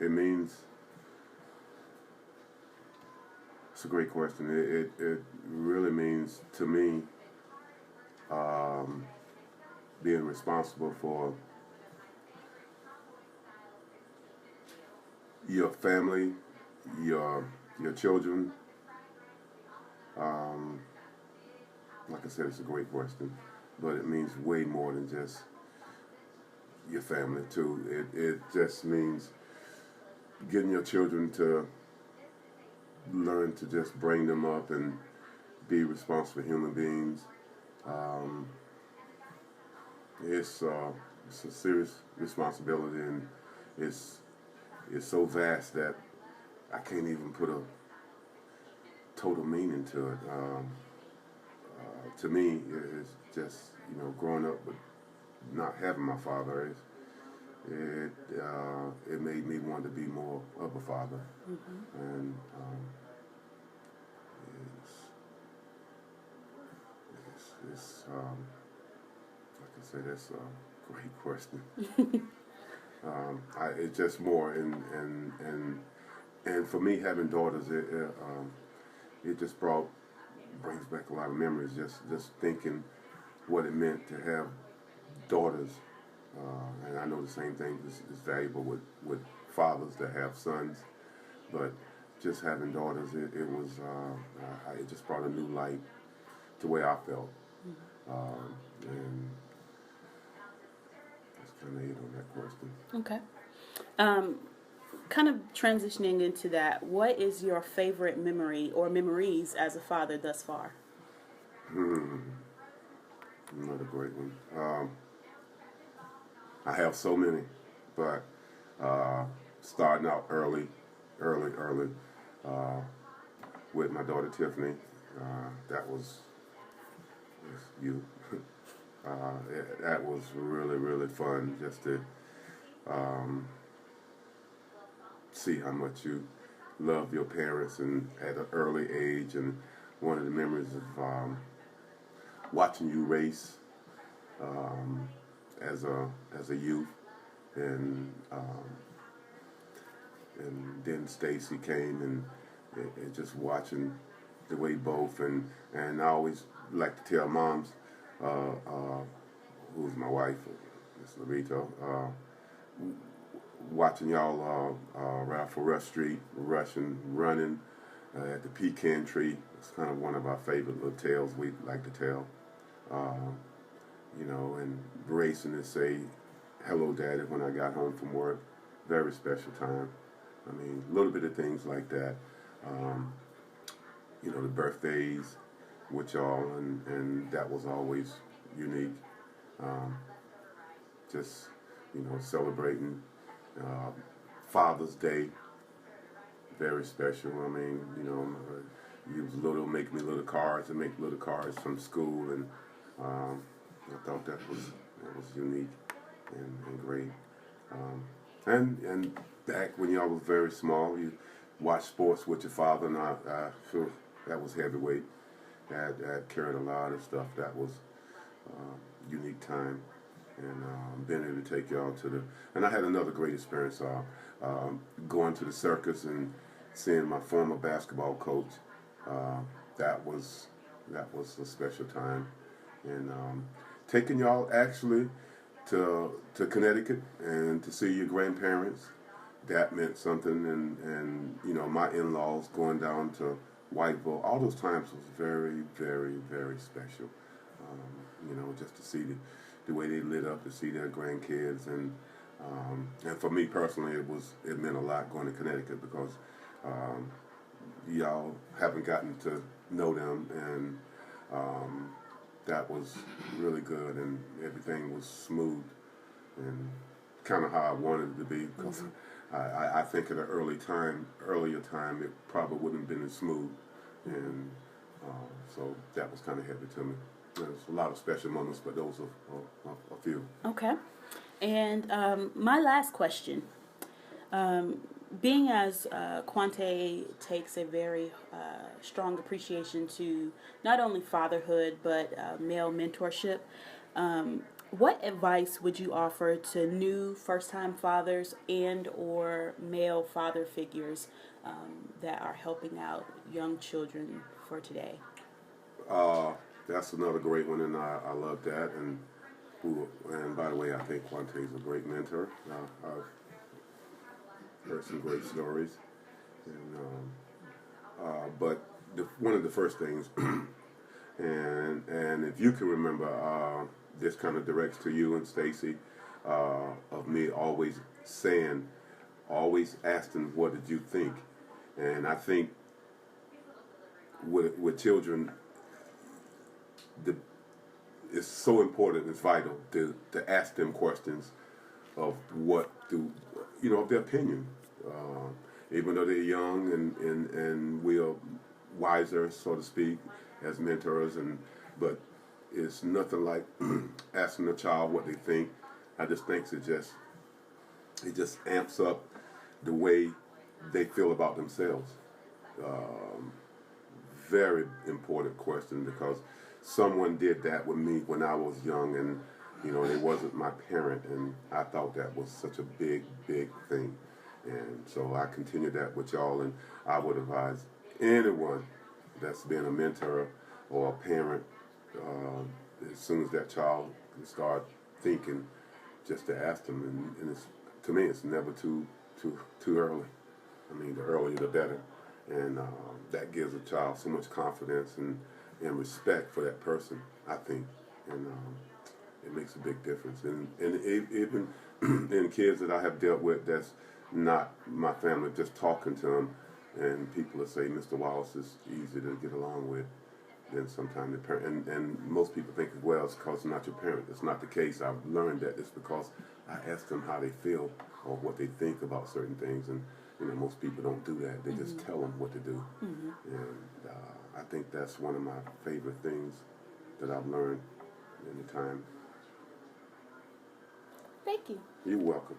it means, it's a great question. It really means to me um, being responsible for your family, your your children. Um, like I said, it's a great question, but it means way more than just your family too. It just means getting your children to learn to just bring them up and be responsible human beings. Um, it's a serious responsibility, and it's it's so vast that I can't even put a total meaning to it. To me, it's just growing up with not having my father. It made me want to be more of a father, and it's, like I said, that's a great question. It's just more, and for me having daughters, it just brings back a lot of memories. Just thinking what it meant to have daughters, and I know the same thing is valuable with fathers that have sons, but just having daughters, it just brought a new light to the way I felt, and that's kind of it on that question. Okay. Um, Kind of transitioning into that, what is your favorite memory or memories as a father thus far? Another great one. I have so many, but uh, starting out early, uh, with my daughter Tiffany, that was you. That was really fun just to um, see how much you love your parents and at an early age. And one of the memories of watching you race um, as a youth, and then Stacy came, and it just watching the way both, and I always like to tell moms, who's my wife, Miss Lorito, watching y'all ride for Rush Street, running at the pecan tree. It's kind of one of our favorite little tales we like to tell. Uh, and racing to say hello, Daddy, when I got home from work. Very special time. I mean, a little bit of things like that. Um, the birthdays with y'all, and that was always unique. Um, just, celebrating uh, Father's Day, very special. I mean, you was little, making me little cards and make little cards from school, and I thought that was unique and great. And back when y'all was very small, you watched sports with your father, and I feel that was heavyweight. That carried a lot of stuff. That was unique time, and being able to take y'all to the. And I had another great experience. Going to the circus and seeing my former basketball coach. Uh, that was a special time, and taking y'all actually to Connecticut and to see your grandparents. That meant something, and my in-laws going down to Whiteville. All those times was very special. Just to see the way they lit up, to see their grandkids, and for me personally, it meant a lot going to Connecticut because um, y'all haven't gotten to know them, and that was really good, and everything was smooth and kind of how I wanted it to be because I think at an earlier time, it probably wouldn't have been as smooth, and so that was kind of heavy to me. There's a lot of special moments, but those are a few. Okay. And my last question. Being as Quante takes a very strong appreciation to not only fatherhood but male mentorship, What advice would you offer to new first-time fathers and or male father figures that are helping out young children for today? That's another great one, and I love that. And by the way, I think Quante is a great mentor. I've heard some great stories, but one of the first things, and if you can remember, this kind of directs to you and Stacy, of me always saying, always asking, what did you think? And I think with children, the it's so important, it's vital to ask them questions of what do, of their opinion. Even though they're young and we are wiser, so to speak, as mentors, but it's nothing like asking a child what they think. I just think it just amps up the way they feel about themselves. Very important question, because someone did that with me when I was young, and they wasn't my parent, and I thought that was such a big thing. And so I continue that with y'all, and I would advise anyone that's been a mentor or a parent, as soon as that child can start thinking, just to ask them. And to me, it's never too early. I mean, the earlier the better. And that gives a child so much confidence and respect for that person, I think. And it makes a big difference. And even in kids that I have dealt with that's not my family, just talking to them, and people will say, Mr. Wallace is easy to get along with. Then sometimes the parent, and most people think, well, it's because it's not your parent. It's not the case. I've learned that it's because I ask them how they feel or what they think about certain things. And most people don't do that. They just tell them what to do. And I think that's one of my favorite things that I've learned in the time. Thank you. You're welcome.